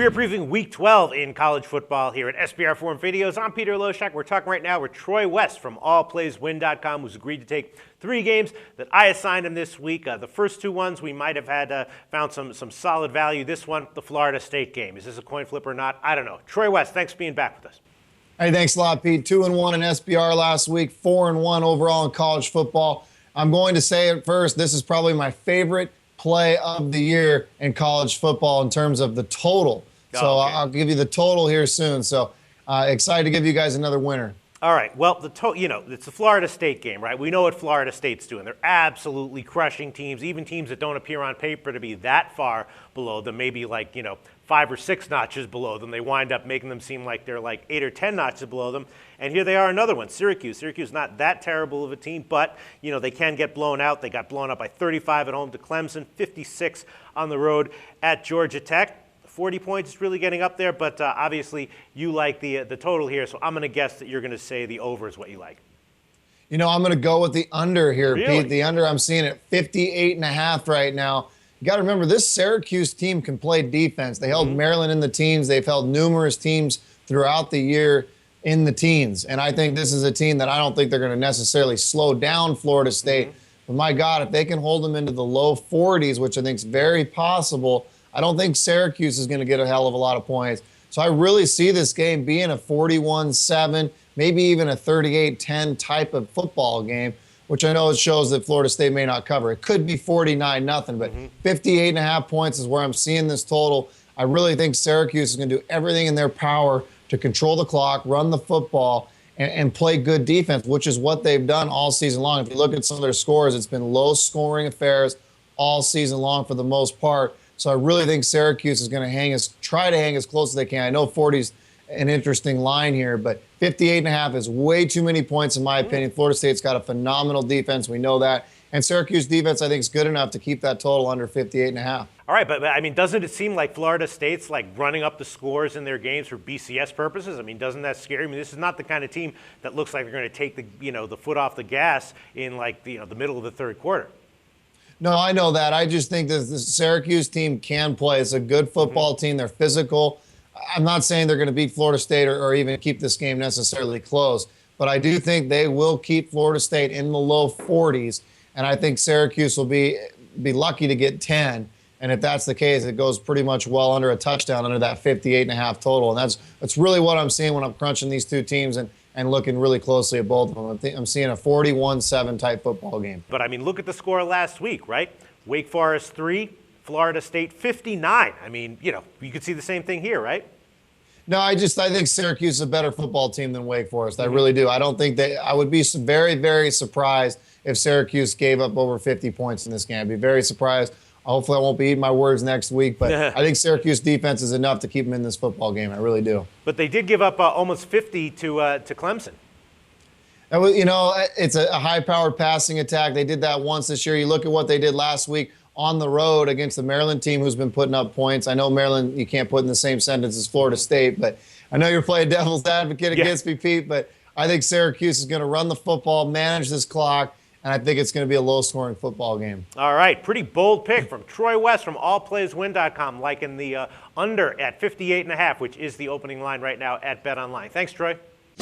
We are previewing Week 12 in college football here at SBR Forum Videos. I'm Peter Loshak. We're talking right now with Troy West from allplayswin.com, who's agreed to take 3 games that I assigned him this week. The first 2 ones we might have had found some solid value. This one, the Florida State game. Is this a coin flip or not? I don't know. Troy West, thanks for being back with us. Hey, thanks a lot, Pete. 2-1 in SBR last week, 4-1 overall in college football. I'm going to say it first, this is probably my favorite play of the year in college football in terms of the total. So okay. I'll give you the total here soon. So excited to give you guys another winner. All right. Well, it's the Florida State game, right? We know what Florida State's doing. They're absolutely crushing teams, even teams that don't appear on paper to be that far below them, maybe like, 5 or 6 notches below them. They wind up making them seem like they're like 8 or 10 notches below them. And here they are, another one, Syracuse. Syracuse not that terrible of a team, but, they can get blown out. They got blown out by 35 at home to Clemson, 56 on the road at Georgia Tech. 40 points is really getting up there, but obviously you like the total here, so I'm going to guess that you're going to say the over is what you like. I'm going to go with the under here, really? Pete. The under, I'm seeing it 58.5 right now. You got to remember, this Syracuse team can play defense. They held Maryland in the teens. They've held numerous teams throughout the year in the teens, and I think this is a team that I don't think they're going to necessarily slow down Florida State. But my God, if they can hold them into the low 40s, which I think is very possible, I don't think Syracuse is going to get a hell of a lot of points. So I really see this game being a 41-7, maybe even a 38-10 type of football game, which I know it shows that Florida State may not cover. It could be 49-0, but 58.5 points is where I'm seeing this total. I really think Syracuse is going to do everything in their power to control the clock, run the football, and play good defense, which is what they've done all season long. If you look at some of their scores, it's been low-scoring affairs all season long for the most part. So I really think Syracuse is going to try to hang as close as they can. I know 40 is an interesting line here, but 58.5 is way too many points in my opinion. Florida State's got a phenomenal defense. We know that. And Syracuse defense, I think, is good enough to keep that total under 58.5. All right, but I mean, doesn't it seem like Florida State's like running up the scores in their games for BCS purposes? I mean, doesn't that scare you? I mean, this is not the kind of team that looks like they're going to take the foot off the gas in like the middle of the third quarter. No, I know that. I just think that the Syracuse team can play. It's a good football team. They're physical. I'm not saying they're going to beat Florida State or even keep this game necessarily close, but I do think they will keep Florida State in the low 40s, and I think Syracuse will be lucky to get 10. And if that's the case, it goes pretty much well under a touchdown, under that 58.5 total. And that's really what I'm seeing when I'm crunching these two teams and looking really closely at both of them. I'm seeing a 41-7 type football game. But, I mean, look at the score last week, right? Wake Forest 3, Florida State 59. I mean, you could see the same thing here, right? No, I think Syracuse is a better football team than Wake Forest. I really do. I would be very, very surprised if Syracuse gave up over 50 points in this game. I'd be very surprised. Hopefully I won't be eating my words next week, but I think Syracuse defense is enough to keep them in this football game. I really do. But they did give up almost 50 to Clemson. That was, it's a high-powered passing attack. They did that once this year. You look at what they did last week on the road against the Maryland team who's been putting up points. I know Maryland you can't put in the same sentence as Florida State, but I know you're playing devil's advocate against me, Pete, but I think Syracuse is going to run the football, manage this clock, and I think it's going to be a low-scoring football game. All right, pretty bold pick from Troy West from allplayswin.com, liking the under at 58.5, which is the opening line right now at BetOnline. Thanks, Troy.